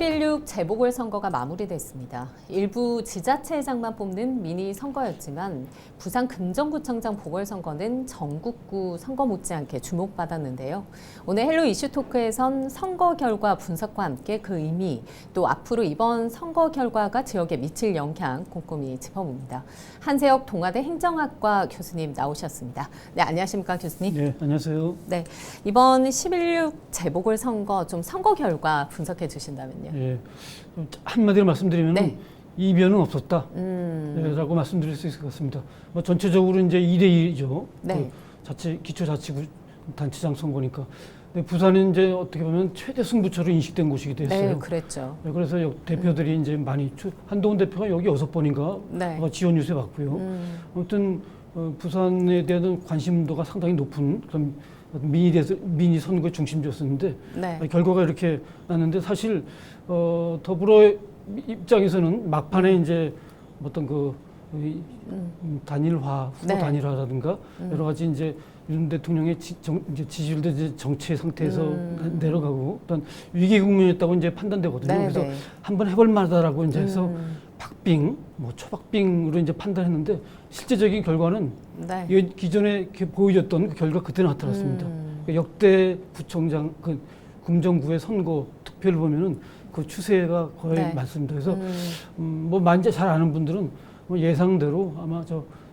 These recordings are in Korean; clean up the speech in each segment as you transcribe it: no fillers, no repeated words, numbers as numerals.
11.6 재보궐선거가 마무리됐습니다. 일부 지자체장만 뽑는 미니 선거였지만 부산 금정구청장 보궐선거는 전국구 선거 못지않게 주목받았는데요. 오늘 헬로 이슈토크에선 선거 결과 분석과 함께 그 의미, 또 앞으로 이번 선거 결과가 지역에 미칠 영향 꼼꼼히 짚어봅니다. 한세혁 동아대 행정학과 교수님 나오셨습니다. 네, 안녕하십니까 교수님? 네, 안녕하세요. 네, 이번 11.6 재보궐선거 좀 선거 결과 분석해 주신다면요. 예, 한마디로 말씀드리면 네. 이변은 없었다. 라고 말씀드릴 수 있을 것 같습니다. 뭐 전체적으로 이제 2대2죠. 네. 그 기초자치구 단체장 선거니까. 근데 부산은 이제 어떻게 보면 최대 승부처로 인식된 곳이기도 했어요. 네, 그랬죠. 그래서 대표들이 이제 많이 한동훈 대표가 여기 6번인가 네. 지원 유세 받고요. 아무튼 부산에 대한 관심도가 상당히 높은 그런 미니 선거의 중심지였었는데 네. 결과가 이렇게 났는데 사실 더불어 입장에서는 막판에 이제 어떤 단일화, 후보 네. 단일화라든가 여러 가지 이제 윤 대통령의 이제 지지율도 이제 정체 상태에서 내려가고 어떤 위기 국면이었다고 이제 판단되거든요. 네, 그래서 네. 한번 해볼 만하다라고 이제 해서 박빙, 뭐 초박빙으로 이제 판단했는데 실제적인 결과는 네. 기존에 보여줬던 그 결과 그때 나타났습니다. 그러니까 역대 구청장 금정구의 선거 득표를 보면은 그 추세가 거의 네. 맞습니다. 그래서 뭐 만지 잘 아는 분들은 뭐 예상대로 아마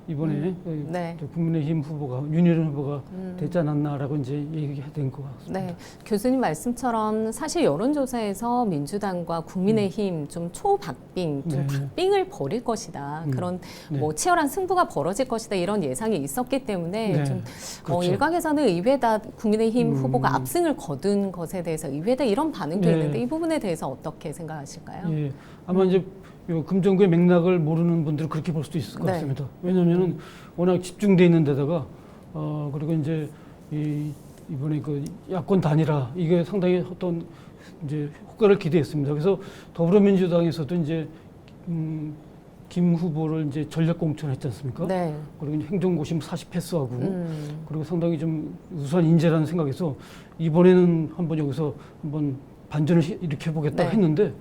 이번에 네. 국민의힘 후보가 윤여준 후보가 되지 않았나라고 이제 얘기가 된 것 같습니다. 네, 교수님 말씀처럼 사실 여론조사에서 민주당과 국민의힘 좀 초박빙, 좀 네. 박빙을 벌일 것이다. 그런 네. 뭐 치열한 승부가 벌어질 것이다. 이런 예상이 있었기 때문에 네. 좀 그렇죠. 일각에서는 의외다 국민의힘 후보가 압승을 거둔 것에 대해서 의외다 이런 반응도 네. 있는데 이 부분에 대해서 어떻게 생각하실까요? 예, 아마 이제 요 금정구의 맥락을 모르는 분들은 그렇게 볼 수도 있을 것 네. 같습니다. 왜냐하면은 워낙 집중돼 있는 데다가 그리고 이제 이번에 그 야권 단일화 이게 상당히 어떤 이제 효과를 기대했습니다. 그래서 더불어민주당에서도 이제 김 후보를 이제 전략 공천했지 않습니까? 네. 그리고 행정고심 40패스하고 그리고 상당히 좀 우수한 인재라는 생각에서 이번에는 한번 여기서 한번 반전을 일으켜 보겠다 네. 했는데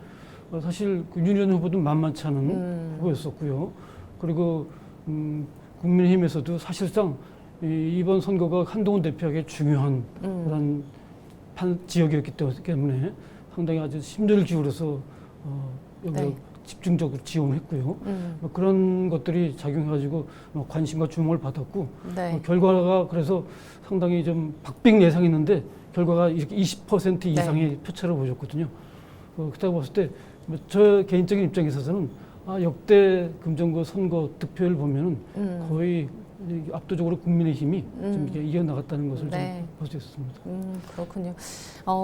사실 윤여준 후보도 만만치 않은 후보였었고요. 그리고 국민의힘에서도 사실상 이번 선거가 한동훈 대표에게 중요한 그런 지역이었기 때문에 상당히 아주 심혈을 기울여서 여기 네. 집중적으로 지원했고요. 그런 것들이 작용해가지고 관심과 주목을 받았고 네. 결과가 그래서 상당히 좀 박빙 예상했는데 결과가 이렇게 20% 이상의 네. 표차를 보여줬거든요. 그렇다고 봤을 때 저 개인적인 입장에 있어서는 역대 금정구 선거 득표를 보면은 거의 압도적으로 국민의힘이 좀 이렇게 이겨나갔다는 것을 네. 좀 볼 수 있었습니다. 그렇군요.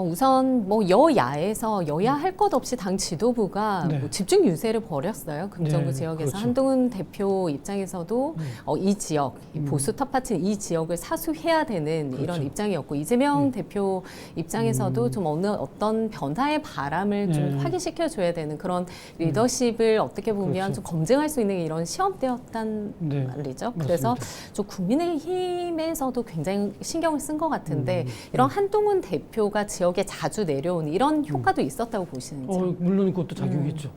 우선 뭐 여야에서 여야 할 것 없이 당 지도부가 네. 뭐 집중 유세를 벌였어요. 금정구 네, 지역에서 그렇죠. 한동훈 대표 입장에서도 이 지역, 이 보수 텃밭인 이 지역을 사수해야 되는 그렇죠. 이런 입장이었고 이재명 대표 입장에서도 좀 어떤 변화의 바람을 좀 네. 확인시켜줘야 되는 그런 리더십을 어떻게 보면 그렇죠. 좀 검증할 수 있는 이런 시험대였단 네. 말이죠. 맞습니다. 그래서 좀 국민의힘에서도 굉장히 신경을 쓴 것 같은데 이런 한동훈 대표가 지역에 자주 내려온 이런 효과도 있었다고 보시는지? 물론 그것도 작용했죠.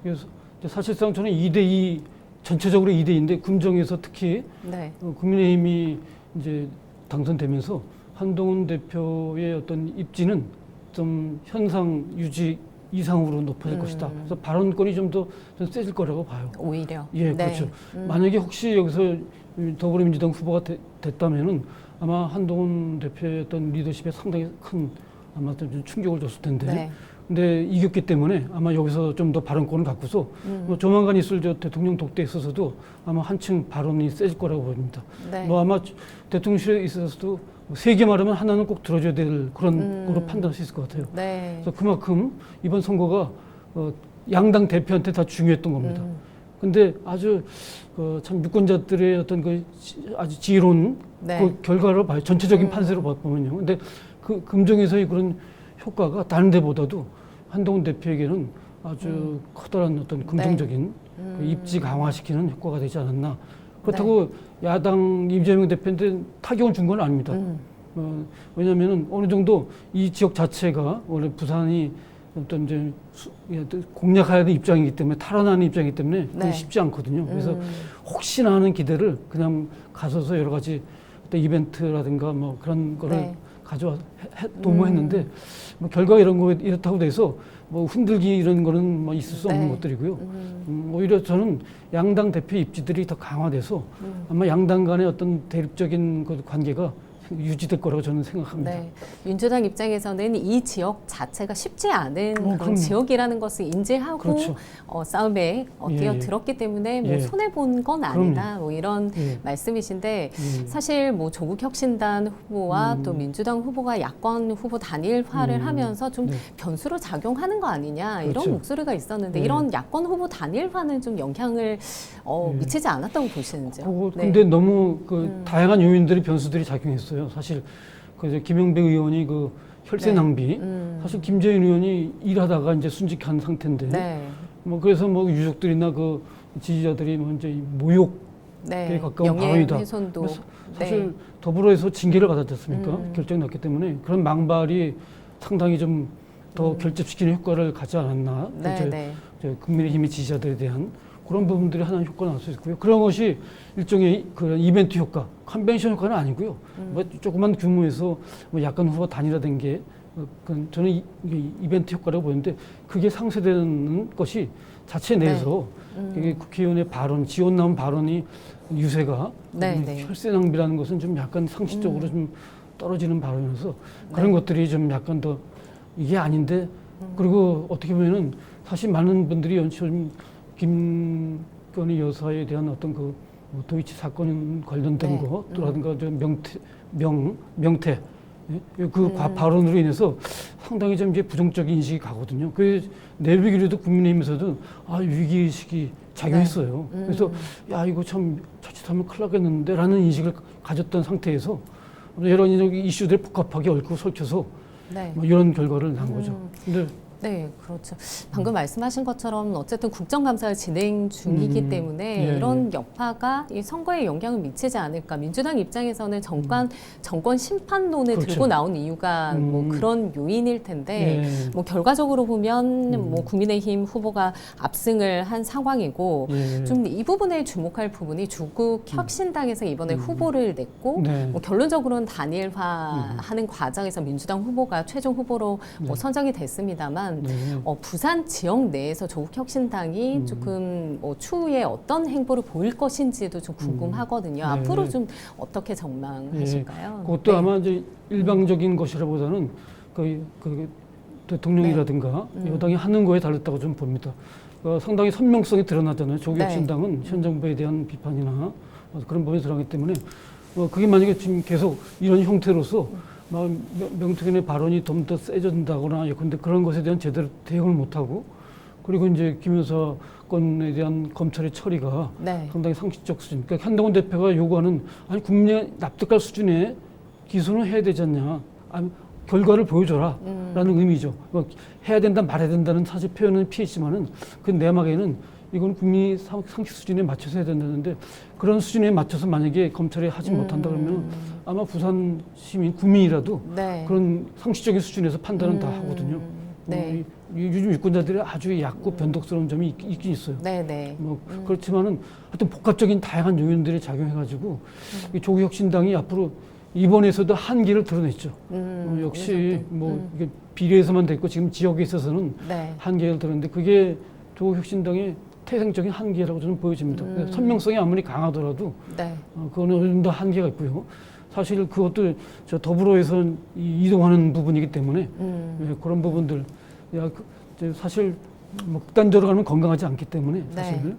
그래서 사실상 저는 2대2 전체적으로 2대2인데 금정에서 특히 네. 국민의힘이 이제 당선되면서 한동훈 대표의 어떤 입지는 좀 현상 유지 이상으로 높아질 것이다. 그래서 발언권이 좀 더 세질 거라고 봐요. 오히려. 예, 네. 그렇죠. 만약에 혹시 여기서 더불어민주당 후보가 됐다면은 아마 한동훈 대표의 어떤 리더십에 상당히 큰 아마 좀 충격을 줬을 텐데. 네. 근데 이겼기 때문에 아마 여기서 좀 더 발언권을 갖고서 뭐 조만간 있을 대통령 독대에 있어서도 아마 한층 발언이 세질 거라고 봅니다. 네. 뭐 아마 대통령실에 있어서도 세 개 말하면 하나는 꼭 들어줘야 될 그런 거로 판단할 수 있을 것 같아요. 네. 그래서 그만큼 이번 선거가 양당 대표한테 다 중요했던 겁니다. 근데 아주 참 유권자들의 어떤 아주 지혜로운 네. 그 결과를 봐요. 전체적인 판세로 보면요. 근데 그 금정에서의 그런 효과가 다른 데보다도 한동훈 대표에게는 아주 커다란 어떤 긍정적인 그 입지 강화시키는 효과가 되지 않았나. 그렇다고 야당 이재명 대표한테 타격을 준 건 아닙니다. 왜냐하면 어느 정도 이 지역 자체가 원래 부산이 어떤 이제 공략해야 될 입장이기 때문에 탈환하는 입장이기 때문에 그게 네. 쉽지 않거든요. 그래서 혹시나 하는 기대를 그냥 가서서 여러 가지 어떤 이벤트라든가 뭐 그런 거를 네. 가져와 도모했는데 뭐 결과가 이런 거 이렇다고 돼서 뭐 흔들기 이런 거는 뭐 있을 수 없는 네. 것들이고요. 오히려 저는 양당 대표 입지들이 더 강화돼서 아마 양당 간의 어떤 대립적인 그 관계가 유지될 거라고 저는 생각합니다. 네. 민주당 입장에서는 이 지역 자체가 쉽지 않은 그런 그럼요. 지역이라는 것을 인지하고 그렇죠. 싸움에 예, 뛰어들었기 때문에 뭐 예. 손해본 건 아니다. 뭐 이런 예. 말씀이신데 예. 사실 뭐 조국혁신단 후보와 또 민주당 후보가 야권 후보 단일화를 하면서 좀 네. 변수로 작용하는 거 아니냐 이런 그렇죠. 목소리가 있었는데 예. 이런 야권 후보 단일화는 좀 영향을 미치지 않았다고 보시는지요? 네. 근데 너무 그 다양한 요인들이 변수들이 작용했어요. 사실 그 이제 김영배 의원이 그 혈세 네. 낭비. 사실 김재인 의원이 일하다가 이제 순직한 상태인데. 네. 뭐 그래서 뭐 유족들이나 그 지지자들이 뭐 이제 모욕에 네. 가까운 발언이다. 훼손도. 그래서 사실 더불어에서 징계를 받았지 않습니까? 결정이 났기 때문에 그런 망발이 상당히 좀 더 결집시키는 효과를 갖지 않았나. 네. 이제 네. 국민의힘의 지지자들에 대한 그런 부분들이 하나의 효과가 날 수 있고요. 그런 것이 일종의 그런 이벤트 효과, 컨벤션 효과는 아니고요. 뭐 조그만 규모에서 뭐 약간 후보 단일화된 게 저는 이벤트 효과라고 보는데 그게 상쇄되는 것이 자체 내에서 이게 국회의원의 발언, 지원 나온 발언이 유세가 혈세 낭비라는 것은 좀 약간 상식적으로 좀 떨어지는 발언이어서 그런 것들이 좀 약간 더 이게 아닌데 그리고 어떻게 보면은 사실 많은 분들이 요즘 김건희 여사에 대한 어떤 그 도이치 사건 관련된 거라든가 좀 명태 예? 그 발언으로 인해서 상당히 좀 이제 부정적인 인식이 가거든요. 그 내부기류도 국민의힘에서도 위기의식이 작용했어요. 그래서 야 이거 참 자칫하면 큰일 나겠는데라는 인식을 가졌던 상태에서 여러 이슈들이 복합하게 얽히고 설쳐서 뭐 이런 결과를 난 거죠. 근데 네, 그렇죠. 방금 말씀하신 것처럼 어쨌든 국정감사가 진행 중이기 때문에 예, 이런 여파가 이 선거에 영향을 미치지 않을까. 민주당 입장에서는 정권 심판론을 그렇죠. 들고 나온 이유가 뭐 그런 요인일 텐데 예. 뭐 결과적으로 보면 뭐 국민의힘 후보가 압승을 한 상황이고 예. 좀 이 부분에 주목할 부분이 조국 혁신당에서 이번에 후보를 냈고 네. 뭐 결론적으로는 단일화하는 과정에서 민주당 후보가 최종 후보로 뭐 선정이 됐습니다만 네. 부산 지역 내에서 조국혁신당이 조금 뭐 추후에 어떤 행보를 보일 것인지도 좀 궁금하거든요. 네. 앞으로 좀 어떻게 전망하실까요? 그것도 네. 아마 이제 일방적인 것이라보다는 그 대통령이라든가 여당이 하는 거에 달렸다고 좀 봅니다. 상당히 선명성이 드러나잖아요. 조국혁신당은 현 정부에 대한 비판이나 그런 부분이 들어가기 때문에 그게 만약에 지금 계속 이런 형태로서 명태균의 발언이 좀 더 세진다거나 예컨대 그런 것에 대한 제대로 대응을 못하고 그리고 이제 김 여사 건에 대한 검찰의 처리가 상당히 상식적 수준. 그러니까 한동훈 대표가 요구하는 국민이 납득할 수준의 기소는 해야 되지 않냐. 결과를 보여줘라라는 의미죠. 해야 된다 말해야 된다는 사실 표현은 피했지만은 그 내막에는 이건 국민이 상식 수준에 맞춰서 해야 된다는데 그런 수준에 맞춰서 만약에 검찰이 하지 못한다 그러면 아마 부산 시민 국민이라도 그런 상식적인 수준에서 판단은 다 하거든요. 요즘 유권자들이 아주 얕고 변덕스러운 점이 있긴 있어요. 그렇지만은 하여튼 복합적인 다양한 요인들이 작용해가지고 이 조국혁신당이 앞으로 이번에서도 한계를 드러냈죠. 역시 이게 비례에서만 됐고 지금 지역에 있어서는 한계를 드러냈는데 그게 조국혁신당의 태생적인 한계라고 저는 보여집니다. 선명성이 아무리 강하더라도 그거는 어느 정도 한계가 있고요. 사실 그것도 저 더불어에서 이동하는 부분이기 때문에 그런 부분들 사실 극단적으로 가면 건강하지 않기 때문에 사실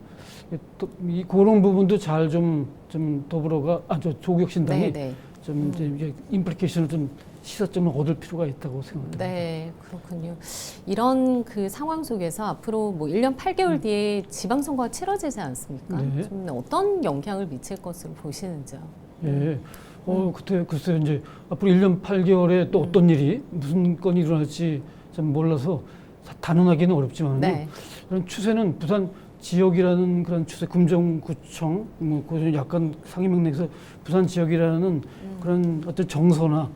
그런 부분도 잘 좀 더불어가 조국혁신당이 좀 이제 임플리케이션을 좀 시사점을 얻을 필요가 있다고 생각합니다. 네, 그렇군요. 이런 그 상황 속에서 앞으로 뭐 1년 8개월 뒤에 지방선거가 치러지지 않습니까? 좀 어떤 영향을 미칠 것으로 보시는지요? 예. 그때 글쎄요 이제 앞으로 1년 8개월에 또 어떤 일이 무슨 건이 일어날지 좀 몰라서 단언하기는 어렵지만 그런 추세는 부산 지역이라는 그런 추세, 금정구청, 그 약간 상위 명령에서 부산 지역이라는 그런 어떤 정서나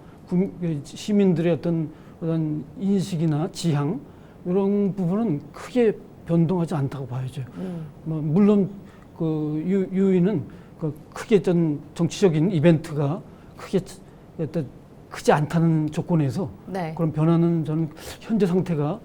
시민들의 어떤 인식이나 지향 이런 부분은 크게 변동하지 않다고 봐야죠. 뭐 물론 그 유인은 그 크게 정치적인 이벤트가 크게 어떤 크지 않다는 조건에서 네. 그런 변화는 저는 현재 상태가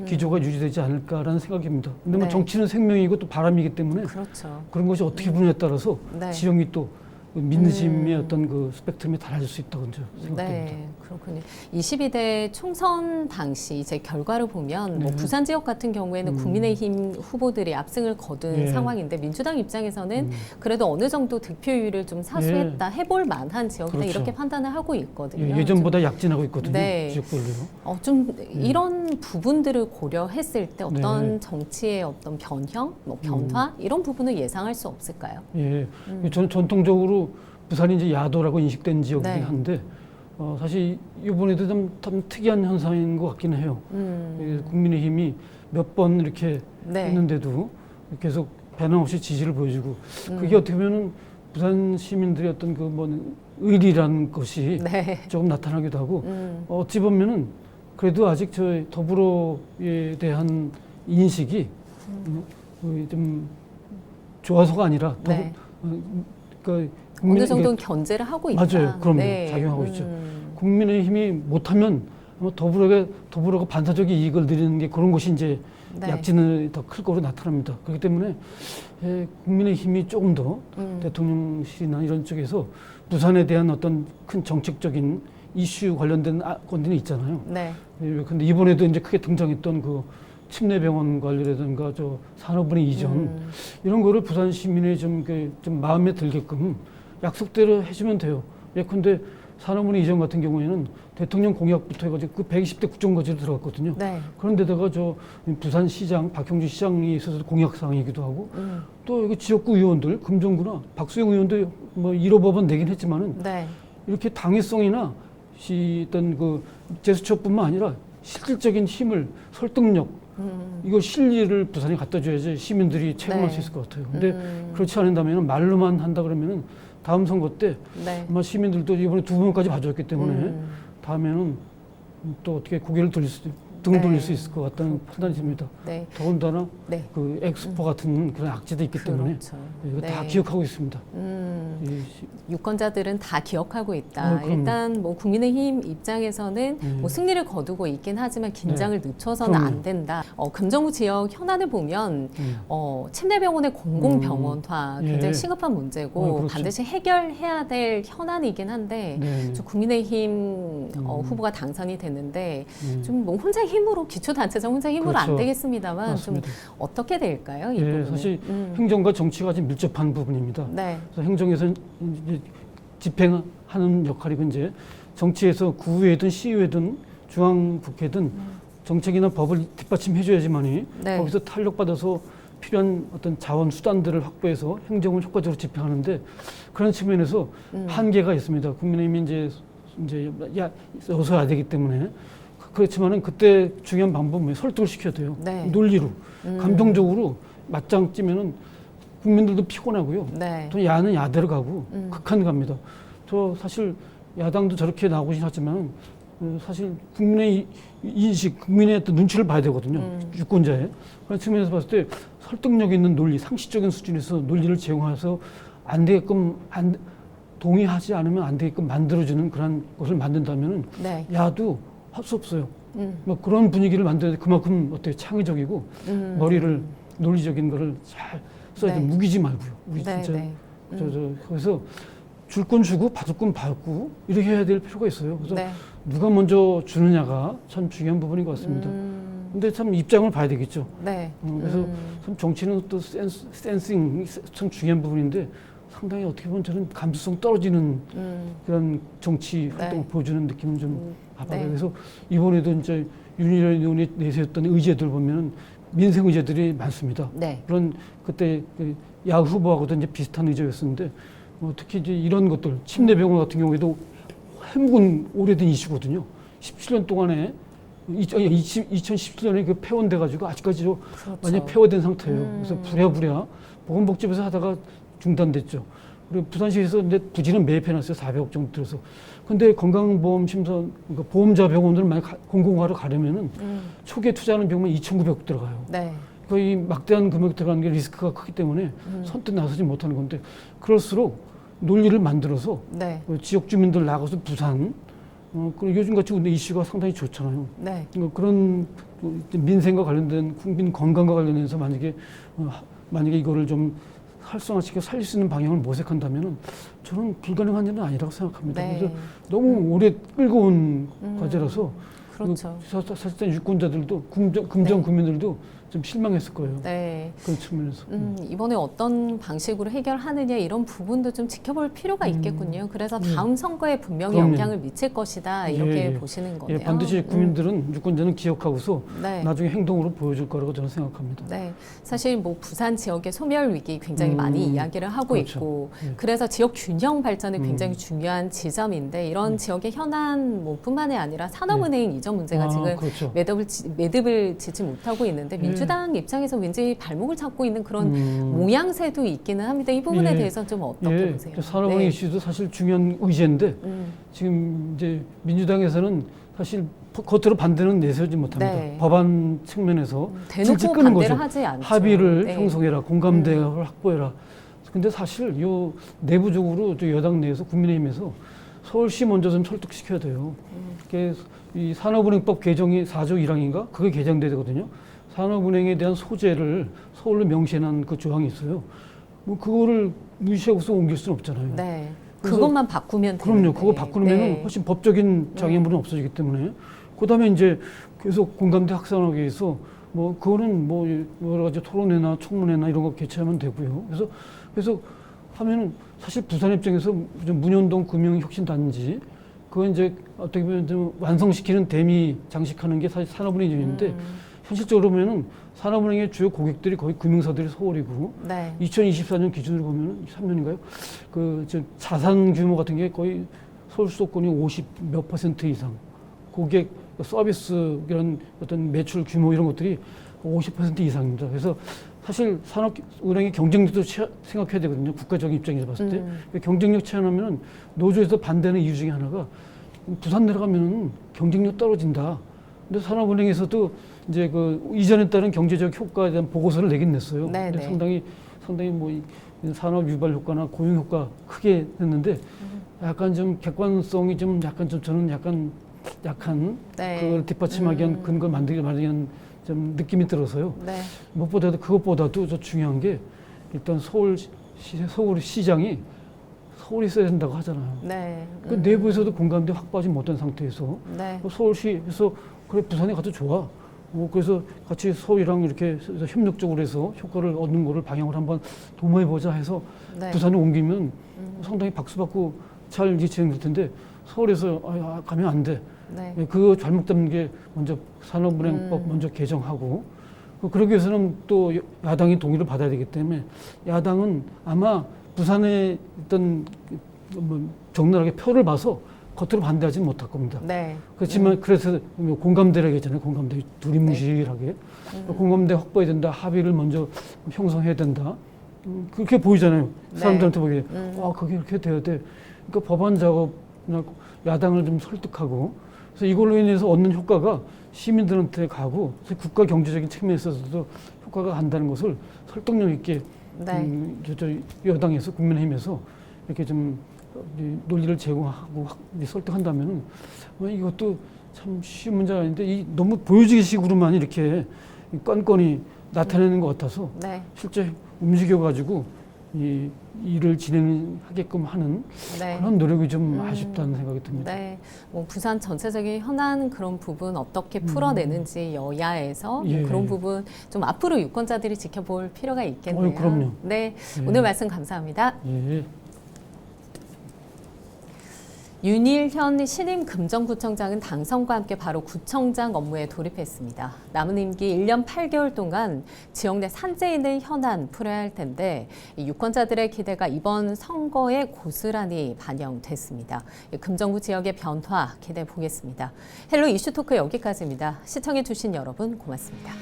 기조가 유지되지 않을까라는 생각입니다. 근데 뭐 네. 정치는 생명이고 또 바람이기 때문에 그렇죠. 그런 것이 어떻게 보느냐에 따라서 네. 지형이 또 민심의 어떤 그 스펙트럼이 달라질 수 있다고 생각됩니다. 네, 그렇군요. 22대 총선 당시 이제 결과를 보면 뭐 네. 부산 지역 같은 경우에는 국민의힘 후보들이 압승을 거둔 예. 상황인데 민주당 입장에서는 그래도 어느 정도 득표율을 좀 사수했다, 해볼 만한 지역이다 그렇죠. 이렇게 판단을 하고 있거든요. 예전보다 약진하고 있거든요. 네. 지역별로. 좀 이런 부분들을 고려했을 때 어떤 네. 정치의 어떤 변형, 뭐 변화 이런 부분을 예상할 수 없을까요? 예, 저는 전통적으로 부산이 이제 야도라고 인식된 지역이긴 네. 한데 사실 이번에도 좀 특이한 현상인 것 같기는 해요. 국민의힘이 몇 번 이렇게 네. 했는데도 계속 변함없이 지지를 보여주고 그게 어떻게 보면은 부산 시민들의 어떤 그 뭐 의리라는 것이 네. 조금 나타나기도 하고 어찌 보면은 그래도 아직 저 더불어에 대한 인식이 좀 좋아서가 아니라 네. 그러니까 어느 정도는 견제를 하고 있다. 맞아요. 그럼요. 네. 작용하고 있죠. 국민의힘이 못하면 아마 더불어가 반사적인 이익을 드리는 게 그런 것이 이제 네. 약진을 더 클 거로 나타납니다. 그렇기 때문에 국민의힘이 조금 더 대통령실이나 이런 쪽에서 부산에 대한 어떤 큰 정책적인 이슈 관련된 건들이 있잖아요. 네. 근데 이번에도 이제 크게 등장했던 그 침례병원 관리라든가 저 산업은행 이전 이런 거를 부산 시민의 좀 마음에 들게끔 약속대로 해주면 돼요. 예컨대 산업은행 이전 같은 경우에는 대통령 공약부터 해가지고 그 120대 국정과제로 들어갔거든요. 네. 그런데다가 저 부산시장 박형준 시장이 있어서 공약사항이기도 하고 또 여기 지역구 의원들 금정구나 박수영 의원도 뭐 1호 법안 내긴 했지만은 네. 이렇게 당위성이나 어떤 그 제스처뿐만 아니라 실질적인 힘을 설득력 이거 실리를 부산에 갖다 줘야지 시민들이 체감할 네. 수 있을 것 같아요. 근데 그렇지 않는다면 말로만 한다 그러면은 다음 선거 때 네. 아마 시민들도 이번에 2번까지 봐줬기 때문에 다음에는 또 어떻게 고개를 돌릴 등을 네. 돌릴 수 있을 것 같다는 판단이 듭니다. 네. 더군다나 네. 그 엑스포 같은 그런 악재도 있기 때문에 그렇죠. 이거 다 네. 기억하고 있습니다. 유권자들은 다 기억하고 있다. 그럼요. 일단 뭐 국민의힘 입장에서는 뭐 승리를 거두고 있긴 하지만 긴장을 늦춰서는 그럼요. 안 된다. 금정구 지역 현안을 보면 침례병원의 공공병원화 굉장히 예. 시급한 문제고 그렇죠. 반드시 해결해야 될 현안이긴 한데 네. 저 국민의힘 후보가 당선이 됐는데 좀 뭐 혼자 힘으로 기초단체장 혼자 힘으로 안 그렇죠. 되겠습니다만 맞습니다. 좀 어떻게 될까요? 이 예, 부분은? 사실 행정과 정치가 아주 밀접한 부분입니다. 네. 그래서 행정에서 이제 집행하는 역할이고 이제 정치에서 구의회든 시의회든 중앙국회든 정책이나 법을 뒷받침해줘야지만이 네. 거기서 탄력받아서 필요한 어떤 자원 수단들을 확보해서 행정을 효과적으로 집행하는데 그런 측면에서 한계가 있습니다. 국민의힘이 이제 어서야 되기 때문에 그렇지만은 그때 중요한 방법은 설득을 시켜야 돼요. 네. 논리로 감정적으로 맞짱 찌면은 국민들도 피곤하고요. 네. 또 야는 야대로 가고 극한 갑니다. 저 사실 야당도 저렇게 나오긴 하지만 사실 국민의 인식, 국민의 어떤 눈치를 봐야 되거든요. 유권자의. 그런 측면에서 봤을 때 설득력 있는 논리, 상식적인 수준에서 논리를 제공해서 안 되게끔 동의하지 않으면 안 되게끔 만들어주는 그런 것을 만든다면은 네. 야도 할 수 없어요. 뭐 그런 분위기를 만들어야 그만큼 어떻게 창의적이고 머리를 논리적인 거를 잘 써야 돼. 네. 무기지 말고요. 우리 네, 진짜 네. 그래서 줄 건 주고 받을 건 받고 이렇게 해야 될 필요가 있어요. 그래서 네. 누가 먼저 주느냐가 참 중요한 부분인 것 같습니다. 근데 참 입장을 봐야 되겠죠. 네. 그래서 참 정치는 또 센싱 참 중요한 부분인데 상당히 어떻게 보면 저는 감수성 떨어지는 그런 정치 활동을 네. 보여주는 느낌은 좀 봐봐요. 네. 그래서 이번에도 이제 윤희열 의원이 내세웠던 의제들 보면 민생 의제들이 많습니다. 네. 물론 그때 그 야 후보하고도 이제 비슷한 의제였었는데 특히 이제 이런 것들 침례병원 같은 경우에도 해묵은 오래된 이슈거든요. 17년 동안에 2017년에 그 폐원돼가지고 아직까지도 그렇죠. 완전히 폐허된 상태예요. 그래서 부랴부랴 보건복지부에서 하다가 중단됐죠. 그리고 부산시에서 근데 부지는 매입해놨어요. 400억 정도 들어서. 근데 건강보험심사 그러니까 보험자 병원들을 많이 공공화로 가려면은 초기에 투자하는 비용만 2,900억 들어가요. 네. 거의 막대한 금액 들어가는 게 리스크가 크기 때문에 선뜻 나서지 못하는 건데 그럴수록 논리를 만들어서 네. 지역 주민들 나가서 부산 그리고 요즘같이 근데 이슈가 상당히 좋잖아요. 네. 그런 민생과 관련된 국민 건강과 관련해서 만약에 이거를 좀 활성화시켜 살릴 수 있는 방향을 모색한다면은 저는 불가능한 일은 아니라고 생각합니다. 네. 그래서 너무 오래 끌고 온 과제라서 그렇죠. 사실상 유권자들도 금정 국민들도 좀 실망했을 거예요. 네. 그런 측면에서. 이번에 어떤 방식으로 해결하느냐 이런 부분도 좀 지켜볼 필요가 있겠군요. 그래서 다음 선거에 분명히 그럼요. 영향을 미칠 것이다 이렇게 보시는 거네요. 반드시 국민들은 유권자는 기억하고서 네. 나중에 행동으로 보여줄 거라고 저는 생각합니다. 네, 사실 뭐 부산 지역의 소멸 위기 굉장히 많이 이야기를 하고 그렇죠. 있고, 네. 그래서 지역 균형 발전이 굉장히 중요한 지점인데 이런 지역의 현안 뭐뿐만이 아니라 산업은행 이전 문제가 지금 그렇죠. 매듭을 짓지 못하고 있는데 민주당 입장에서 왠지 발목을 잡고 있는 그런 모양새도 있기는 합니다. 이 부분에 대해서 좀 어떻게 보세요? 산업은행 네. 이슈도 사실 중요한 의제인데 지금 이제 민주당에서는 사실 겉으로 반대는 내세우지 못합니다. 네. 법안 측면에서 질질 대놓고 끄는 반대를 거죠. 하지 않죠. 합의를 네. 형성해라, 공감대를 확보해라. 근데 사실 요 내부적으로 저 여당 내에서 국민의힘에서 서울시 먼저 좀 설득시켜야 돼요. 이 산업은행법 개정이 4조 1항인가 그게 개정돼야 되거든요. 산업은행에 대한 소재를 서울로 명시해놓은 그 조항이 있어요. 뭐 그거를 무시하고서 옮길 수는 없잖아요. 네. 그래서 그것만 바꾸면 그럼요. 되는데. 그거 바꾸면 네. 훨씬 법적인 장애물은 없어지기 때문에 그다음에 이제 계속 공감대 확산하기 위해서 뭐 그거는 뭐 여러 가지 토론회나 청문회나 이런 거 개최하면 되고요. 그래서 하면은 사실 부산 입장에서 문현동 금융혁신단지 그건 이제 어떻게 보면 좀 완성시키는 대미 장식하는 게 사실 산업은행인데 현실적으로 보면은 산업은행의 주요 고객들이 거의 금융사들이 서울이고 네. 2024년 기준으로 보면은 3년인가요? 자산 규모 같은 게 거의 서울 수도권이 50 몇 % 이상 고객 서비스 이런 어떤 매출 규모 이런 것들이 50% 이상입니다. 그래서 사실 산업은행의 경쟁력도 생각해야 되거든요. 국가적인 입장에서 봤을 때 경쟁력 체하면 노조에서 반대하는 이유 중에 하나가 부산 내려가면은 경쟁력 떨어진다. 근데 산업은행에서도 이제 그 이전에 따른 경제적 효과에 대한 보고서를 내긴 냈어요. 네, 근데 네. 상당히 뭐 산업 유발 효과나 고용 효과 크게 냈는데 약간 좀 객관성이 좀 약간 좀 저는 약간 약한 네. 그걸 뒷받침하기 위한 근거 만들기 위한 좀 느낌이 들어서요. 네. 무엇보다도 그것보다도 더 중요한 게 일단 서울시장이 서울이 있어야 된다고 하잖아요. 네. 그 내부에서도 공감대 확보하지 못한 상태에서 네. 서울시에서 그래 부산에 가도 좋아. 그래서 같이 서울이랑 이렇게 협력적으로 해서 효과를 얻는 거를 방향을 한번 도모해보자 해서 네. 부산에 옮기면 상당히 박수받고 잘 진행될 텐데 서울에서 가면 안 돼. 네. 그거 잘못 잡는 게 먼저 산업은행법 먼저 개정하고 그러기 위해서는 또 야당이 동의를 받아야 되기 때문에 야당은 아마 부산에 있던 뭐 적나라하게 표를 봐서 겉으로 반대하지는 못할 겁니다. 네. 그렇지만 그래서 공감대라고 했잖아요. 공감대 두리뭉실하게 공감대 확보해야 된다. 합의를 먼저 형성해야 된다. 그렇게 보이잖아요. 사람들한테 보기에 그게 이렇게 돼야 돼. 그러니까 법안 작업이나 야당을 좀 설득하고 그래서 이걸로 인해서 얻는 효과가 시민들한테 가고 국가 경제적인 측면에 있어서도 효과가 간다는 것을 설득력 있게 네. 여당에서 국민의힘에서 이렇게 좀 논리를 제공하고 설득한다면은 이것도 참 쉬운 문제가 아닌데 너무 보여지기식으로만 이렇게 건건이 나타내는 것 같아서 네. 실제 움직여가지고 이 일을 진행하게끔 하는 네. 그런 노력이 좀 아쉽다는 생각이 듭니다. 네, 뭐 부산 전체적인 현안 그런 부분 어떻게 풀어내는지 여야에서 예. 뭐 그런 부분 좀 앞으로 유권자들이 지켜볼 필요가 있겠네요. 그럼요. 네, 예. 오늘 말씀 감사합니다. 예. 윤일현 신임 금정구청장은 당선과 함께 바로 구청장 업무에 돌입했습니다. 남은 임기 1년 8개월 동안 지역 내 산재 있는 현안 풀어야 할 텐데 이 유권자들의 기대가 이번 선거에 고스란히 반영됐습니다. 금정구 지역의 변화 기대해 보겠습니다. 헬로 이슈토크 여기까지입니다. 시청해 주신 여러분 고맙습니다.